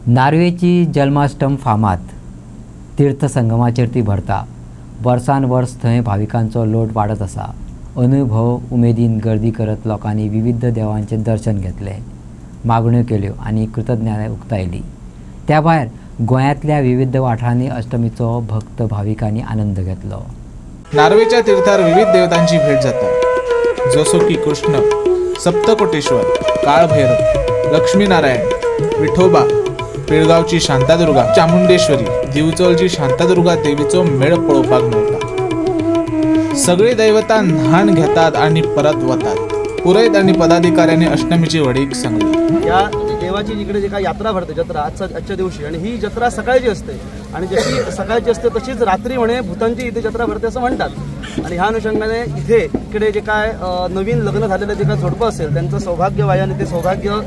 नार्वेची जन्माष्टम फामाद तीर्थसंगमाचेर ती भरता। वर्सान वर्स थंय भाविकांचो लोट वाडत आसा। अनुभव उमेदीन गर्दी करत लोकांनी विविध देवांचे दर्शन घेतले, मागण्यो केल्यो आनी कृतज्ञताय उक्तायली। त्या भायर गोंयांतल्या विविध वाठारांनी अष्टमीचो भक्त भाविकांनी आनंद घेतलो। नार्वेच्या तीर्थार विविध देवतांची भेट जाता, जसो की कृष्ण, सप्तकोटेश्वर, काळभैरव, लक्ष्मीनारायण, विठोबा, पिळगावची शांतादुर्गा, चामुंडेश्वरी, दिवचलची शांतादुर्गा देवीचो मेळ पळोवपाक मेळटा। सगळी दैवतां न्हाण घेतात आणि परत वतात। पुरोहित आणि पदाधिकाऱ्यांनी अष्टमीची वडीक सांगली। या देवाची जिकडे जे काय यात्रा भरते, जत्रा आजच्या दिवशी, आणि ही जत्रा सकाळची असते आणि जशी सकाळची असते तशीच रात्री म्हणे भूतांची इथे जत्रा भरते असं म्हणतात। आणि ह्या अनुषंगाने इकडे जे काय नवीन लग्न झालेलं जे काय जोडपं असेल त्यांचं सौभाग्य वाया आणि ते सौभाग्य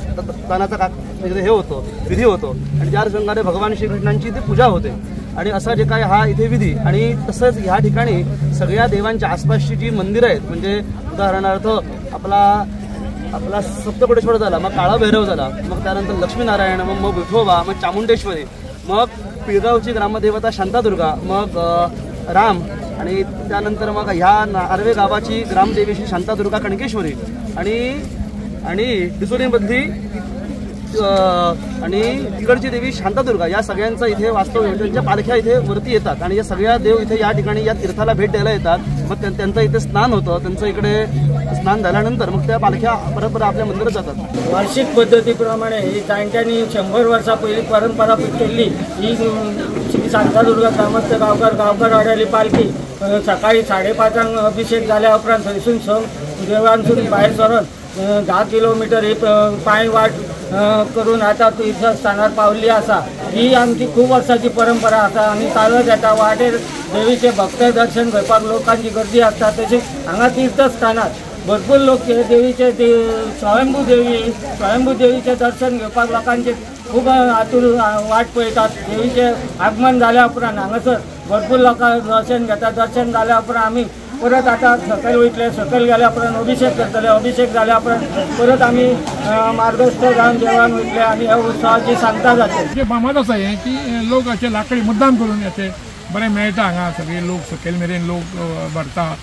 दानाचा हे होतो, विधी होतो, आणि त्या अनुषंगाने भगवान श्रीकृष्णांची इथे पूजा होते। आणि असा जे काय हा इथे विधी, आणि तसंच ह्या ठिकाणी सगळ्या देवांच्या आसपासची जी मंदिरं आहेत, म्हणजे उदाहरणार्थ आपला सप्तकोटेश्वर झाला, मग काळभैरव झाला, मग त्यानंतर लक्ष्मीनारायण, मग विठोबा, मग चामुंडेश्वरी, मग पिळगावची ग्रामदेवता शांतादुर्गा, मग राम, आणि त्यानंतर मग ह्या नार्वे गावाची ग्रामदेवीची शांतादुर्गा कणकेश्वरी, आणि डिसोलीमधली आणि तिकडची देवी शांतादुर्गा, या सगळ्यांचा इथे वास्तव त्यांच्या पालख्या इथे वरती येतात आणि या सगळ्या देव इथे या ठिकाणी या तीर्थाला भेट द्यायला येतात। मग त्यांचं इथे स्नान होतं, त्यांचं इकडे स्नान झाल्यानंतर मग त्या पालख्या परत आपल्या मंदिरात जातात। वार्षिक पद्धतीप्रमाणे ही जाणट्यांनी 100 वर्षा पहिली परंपरा केली। ही श्री शांतादुर्गा ग्रामस्थ गावकर वाड्याली पालखी सकाळी 5:30 अभिषेक झाल्या उपरांत थंयसून देवळांसून भायर सरून 10 किलोमीटर ही पांय वाट करून आता तीर्थस्थानार पावली आसा। ही आमची खूप वर्षाची परंपरा आसा आणि चालत येता। वाटेर देवीचे भक्त दर्शन घेवपाक लोकांची गर्दी आसता। तशेंच हांगा तीर्थस्थानात भरपूर लोक देवीचे स्वयंभू देवीचे दर्शन घेवपाक लोकांचे खूप आतूर वाट पळयतात। देवीचे आगमन जाल्या उपरांत हांगासर भरपूर लोकां दर्शन घेतात। दर्शन जाल्या उपरांत आमी परत आता सकयल वयतले, सकयल गेल्या उपरांत अभिषेक करतले, अभिषेक जाल्या उपरांत परत आमी मार्गस्थ जावन देवान वयतले आणि ह्या उत्सवाची सांगता जातली। फामाद आसा हें की लोक अशे लाकडी मुद्दाम करून येते, बरें मेळटा हांगा। सगळे लोक सकयल मेरेन लोक भरता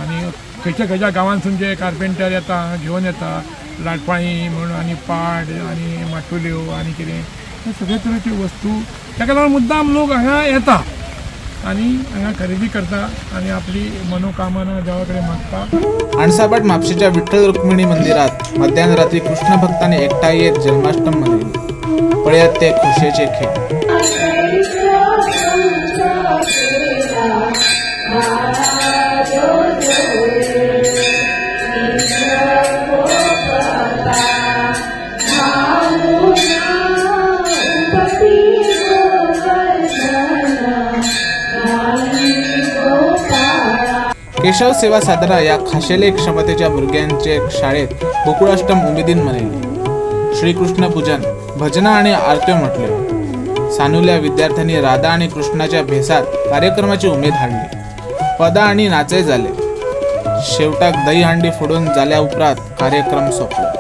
आणि खंयच्या गांवांसून जे कार्पेंटर येता घेवन येता, लाटपाळी म्हणून आनी पाड आनी माटुल्यो आनी कितें हे सगळे तरेच्यो वस्तू, ताका लागून मुद्दाम लोक हांगा येता आणि हांगा खरेदी करता आणि आपली मनोकामना देवा कडेन मागता। अणसाबाट म्हापशेच्या विठ्ठल रुक्मिणी मंदिरात मध्यान रात्री कृष्ण भक्तांनी एकठांय येत जन्माष्टम मनयली। पळयात ते खोशेचे खेळ। केशव सेवा सादरा या खाशेले क्षमतेच्या भुरग्यांचे शाळेत गोकुळाष्टम उमेदीन मनयली। श्रीकृष्ण पूजन, भजना आणि आरत्यो म्हटल्यो। सानुल्या विद्यार्थ्यांनी राधा आणि कृष्णाच्या भेसात कार्यक्रमाची उमेद हाडली। पदा आणि नाचय जाले। शेवटाक दही हांडी फोडून जाल्या उपरांत कार्यक्रम सोंपलो।